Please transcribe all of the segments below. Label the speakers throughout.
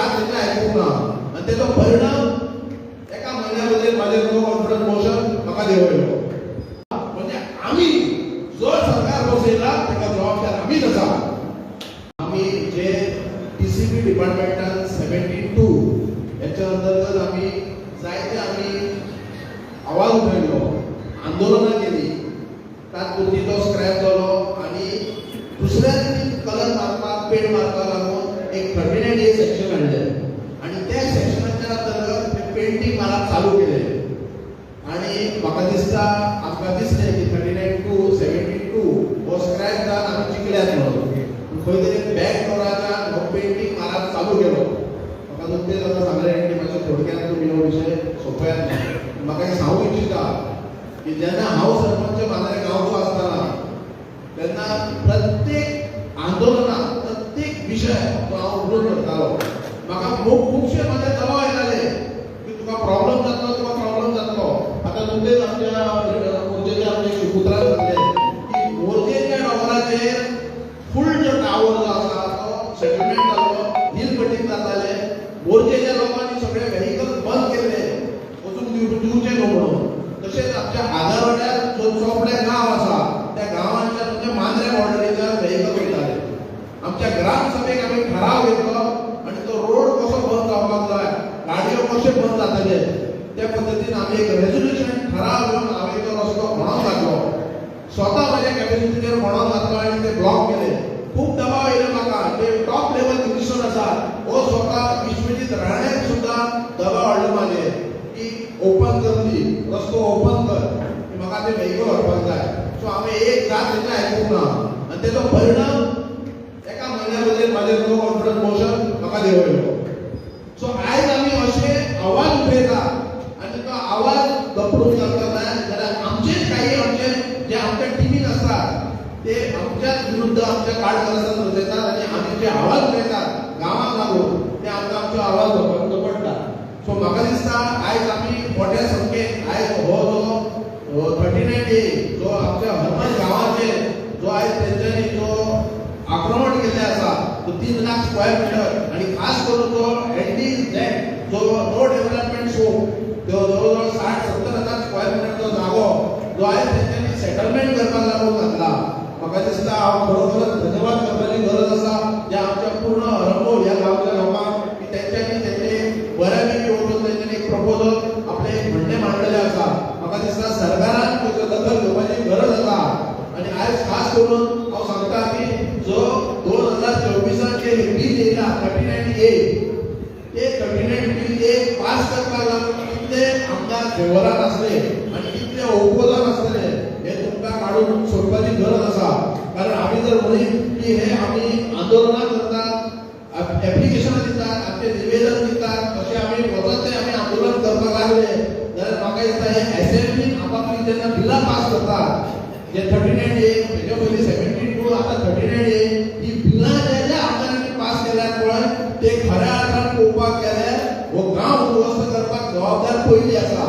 Speaker 1: जात तेन्ना आयकूंक ना आनी तेजो परिणाम एका म्हयन्या भितर म्हाजें नो कॉन्फिडन्स मोशन म्हाका देंवयलो. म्हणजे आमी जो सरकार बसयला ताका जबाबदार आमीच आसा. आमी जे टीसीबी डिपार्टमेंटान 72 हेच्या अंतर्गत आमी जायते आमी आवाज उठयलो, आंदोलनां केली, तातूंत तो स्क्रॅप जालो आनी दुसऱ्या दिसा कलर मारपाक पेंट मारपाक लागून एक 39A सेक्शन हाडलें आनी त्या सेक्शनाच्या अंतर्गत ते पेंटींग मारप चालू केलें. आनी म्हाका दिसता आमकां दिसलें की 39(2) 72 हो स्क्रॅप जावन आमी जिखल्यात म्हणून. खंय तरी बॅक डोराच्यान हो पेंटींग मारप चालू केलो. म्हाका नुकतेंच आतां सांगलें की म्हाज्या थोडक्यान तुमी हो विशय सोंपयात. म्हाका एक सांगूंक इच्छिता की जेन्ना हांव सरपंच मांद्रे गांवचो आसतना तेन्ना प्रत्येक आंदोलनाक प्रत्येक विशय तो हांव उलोवन करतालो. म्हाका खुबशे म्हाजे दबाव येताले की तुका प्रॉब्लम जातलो. आतां नुकतेच आमच्या मोर्चेचे आमचे शिवपुत्रान सांगलें की मोर्चेच्या डोंगराचेर फूल जो टावर जो आसा तो सेटलमेंट जालो, हिल कटींग जाताले, मोर्चेच्या लोकांनी सगळे व्हेहिकल बंद केले वचूंक दिवचे न्हू म्हणून. तशेंच आमच्या आगारवाड्यार जो चोपडे गांव आसा त्या गांवांच्या म्हणजे मांद्रे बॉर्डरीच्यान व्हेहिकल वयताले. आमच्या ग्राम सभेक आमी ठराव घेतलो आनी तो रोड कसो बंद जावपाक जाय, गाडयो कशे बंद जाताले त्या पद्दतीन आमी एक रेझोल्युशन ठराव घेवन हांवें तो रस्तो म्हणून घातलो. स्वता म्हाज्या कॅपेसिटीचेर म्हणून घातलो आनी ते ब्लॉक केले. खूब दबाव येयले म्हाका. जे टॉप लेवल कमिशन आसा हो स्वता विश्वजीत राणेन सुद्दां दबाव हाडलो म्हाजेर की ओपन कर ती, रस्तो ओपन कर, म्हाका ते व्हेहिकल व्हरपाक जाय. सो हांवें एक जात तेन्ना आयकूंक ना आनी तेजो परिणाम एका म्हयन्या भितर म्हाजें नो कॉन्फिडन्स मोशन म्हाका देंवयलो. सो आयज आमी अशे आवाज उठयता आनी तो आवाज दपडून घालता जाय जाल्यार आमचेच काही आमचे जे आमच्या टिमीन आसात ते आमच्याच विरुद्ध आमच्या काळजात बसयतात आनी आमी जे आवाज उठयतात गांवांक लागून ते आमकां आमचो आवाज दपडटा. सो म्हाका दिसता आयज आमी मोठ्या संख्येन आयज हो जो 39A जो आमच्या हरमल गांवाचेर जो आयज तेंच्यांनी जो आक्रमण केल्लें आसा तो 3 लाख स्क्वेअर मिटर आनी खास करून तो NDZ जो नो डेव्हलपमेंट झोन तो जवळजवळ 60-70 हजार स्क्वेअर मिटरचो जागो जो आयज तेंच्यांनी सेटलमेंट करपाक लागून घातला. म्हाका दिसता हांव खरोखरच धन्यवाद करपाची गरज आसा ज्या आमच्या पूर्ण हरमोल ह्या गांवच्या लोकांक की तेंच्यांनी तेंचे बऱ्यापैकी वचून तेंच्यांनी एक प्रपोजल आपले म्हणणे मांडलेले आसा. म्हाका दिसता सरकारान तेजो दखल घेवपाची गरज आसा आनी आयज खास करून हांव सांगता की जो 2024 जे बील येयला 39A ते 39A पास करपाक लागून कितले आमदार फेवरान आसले आनी कितले ओपोजान आसले हे तुमकां काडून सोडपाची गरज आसा. कारण आमी जर म्हणीत की हे आमी आंदोलनां करतात, एप्लिकेशनां दितात, आमचे निवेदन दितात, तशें आमी वचत ते आमी आंदोलन करपाक लागले जाल्यार म्हाका दिसता हे असेंब्लीन आपापली जेन्ना बिलां पास करतात जे 39A हेजे पयलीं 72 आतां 39A ही बिलां जे आमदारांनी पास केल्यात पळय ते खऱ्या अर्थान पळोवपाक गेल्यार हो गांव उद्ध्वस्त करपाक जबाबदार पयली आसा.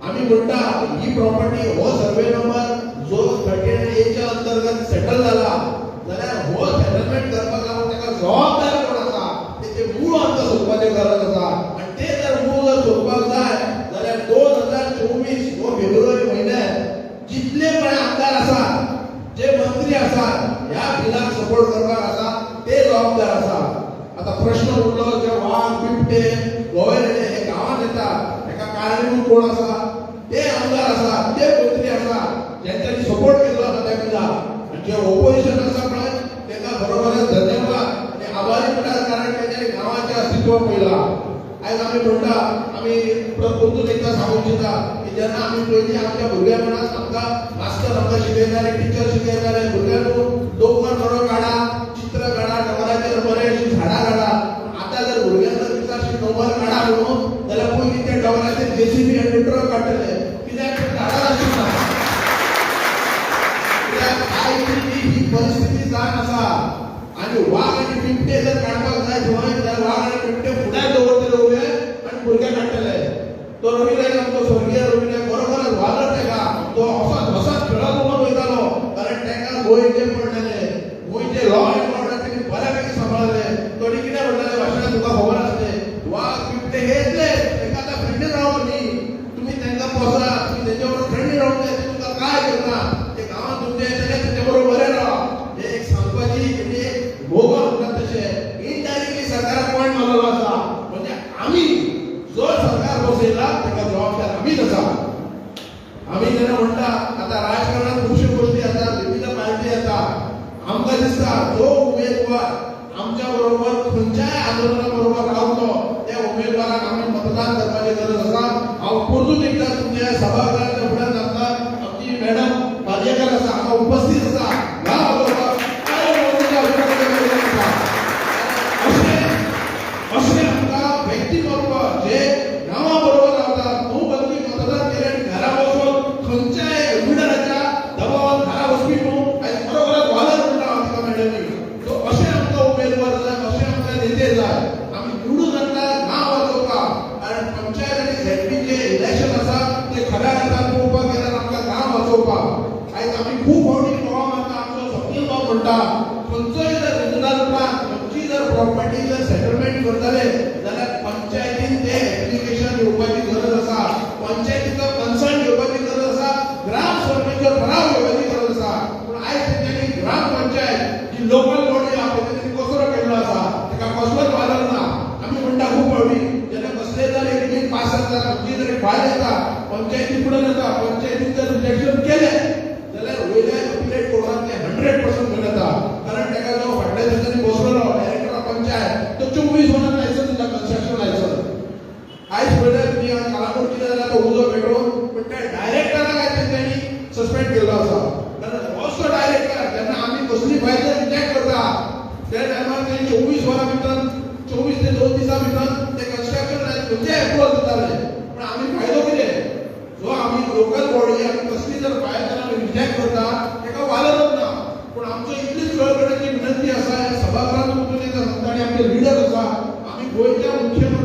Speaker 1: आमी म्हणटा ही प्रॉपर्टी हो सर्वे नंबर जो 39A अंतर्गत सेटल जाला जाल्यार हो सेटलमेंट करपाक लागून ताका जबाबदार कोण आसा तेचे मूळ आमकां सोदपाची गरज आसा. आनी ते जर मूळ जर सोदपाक जाय जाल्यार 2024 हो फेब्रुवारी म्हयन्यात जितले पण आमदार आसात जे मंत्री आसात ह्या बिलाक सपोर्ट करपाक आसा ते जबाबदार आसा. आता प्रश्न उरलो जे वाघ बिबटे गोवेरेडे हे गांवांत येतात हेका कारणीभूत कोण आसा ते आमदार आसा ते मंत्री आसा ज्यांच्यांनी सपोर्ट केल्लो आसा त्या बिलाक. जे ओपोजिशन आसा पळय तेका बरोबरच धन्यवाद आनी आभारी म्हणटात कारण तेंच्यांनी गांवाचें अस्तित्व पळयलां. आयज आमी म्हणटा आमी परतून एकदा सांगूंक इच्छिता की जेन्ना आमी पयलीं आमच्या भुरगेपणांत आमकां मास्तर आमकां शिकयताले, टिचर शिकयताले भुरग्यांनो दोंगर बरो काडा, चित्र काडा, डोंगराचेर बरें झाडां काडा. आतां जर भुरग्यांक जर विचारशीत दोंगर काडा म्हणून जाल्यार पयलीं ते डोंगराचेर JCB आनी ट्रक काडटले कित्याक ते झाडां नाशिल्लीं. कित्याक आयज ही परिस्थिती जावन आसा आनी वाघ आनी बिबटे जर काडपाक जाय थंय जाल्यार वाघ आनी बिबटे फुड्यान दवरतले उबे आनी भुरगे काडटले. तो रविनायक आमचो स्वर्गीय रविनायक बरोबरच वागत तेका तो हसत खेळत म्हणून वयतालो कारण तेका गोंयचे पडलेले गोंयचे लॉ एंड ऑर्डर तेणी बऱ्यापैकी सांबाळले. थोडी कितें म्हणटाले भाशणांत तुका खबर आसलें आमकां दिसता जो उमेदवार आमच्या बरोबर खंयच्याय आंदोलना बरोबर रावलो त्या उमेदवाराक आमी मतदान करपाची गरज आसा. हांव परतून एकदा तुमच्या सभागृहाच्या फुड्यान सांगता, आमची मॅडम पालयेकर आसा हांगा उपस्थित आसा, ह्या वाजोवपाक अशें आमकां व्यक्ती बरोबर जे नांवा बरोबर रावता न्हू बदली मतदान केले घरा बसून खंयच्याय उमेदवाराच्या दबावान घरा वचपी न्हू आयज खरोखरच वालर म्हणटा हांव तिका मॅडमी. सो अशें आमकां उमेदवार जाय, अशें आमकां नेते जाय. आमी निवडून हाडटा नांव वाचोवपाक आनी पंचायत आनी झेडपी जे इलेक्शन आसा ते खऱ्या अर्थान पळोवपाक गेल्यार आमकां नांव वाचोवपाक. आयज आमी खूब फावटी बोवाळ मारता, आमचो सपनील बाब म्हणटा खंयचोय जर रिजनल प्लान खंयची जर प्रॉपर्टी जर सेटलमेंट करतले जाल्यार पंचायतीन ते एप्लिकेशन घेवपाची गरज आसा, पंचायतीचो कन्सर्न घेवपाची गरज आसा, ग्राम सरपंच ठराव घेवपाची गरज आसा. पूण आयज तेंच्यांनी ग्राम पंचायत जी लोकल बॉडी आहा तेंच्यांनी कचरो केल्लो आसा, तेका कसलोच वावर ना. आमी म्हणटा खूब फावटी जेन्ना कसले जर एक बिल पास जाता खंयची जर एक फायल येता पंचायती फुडें येता, पंचायतीन जर रिजेक्शन केलें जाल्यार वयल्या अपीलेट कोर्टांतले 100% मेळटा. कारण तेका जो फाटल्या दिसांनी बसलेलो डायरेक्टर ऑफ पंचायत तो 24 वरांत लायसन दिता, कन्स्ट्रक्शन लायसन. आयज पळयल्यार तुमी कालाकोट कितें जाल्यार तो उजो पेट्रोल पूण त्या डायरेक्टराक आयज तेंच्यांनी सस्पेंड केल्लो आसा. कारण असो डायरेक्टर जेन्ना आमी कसली फायल जर रिजेक्ट करता त्या टायमार ते 24 वरां भितर 24 ते 2 दिसां भितर ते कन्स्ट्रक्शन खंयचे अप्रूवल दिताले. पूण आमी फायदो कितें? जो आमी लोकल बॉडी आमी कसली जर फायल जर आमी रिजेक्ट करता तेका वालरच ना. पूण आमचो इतलीच कळकळेची विनंती आसा, ह्या सभागृहांत वचून एकदां सांगता आनी आमचे लिडर आसा, आमी गोंयच्या मुख्यमंत्री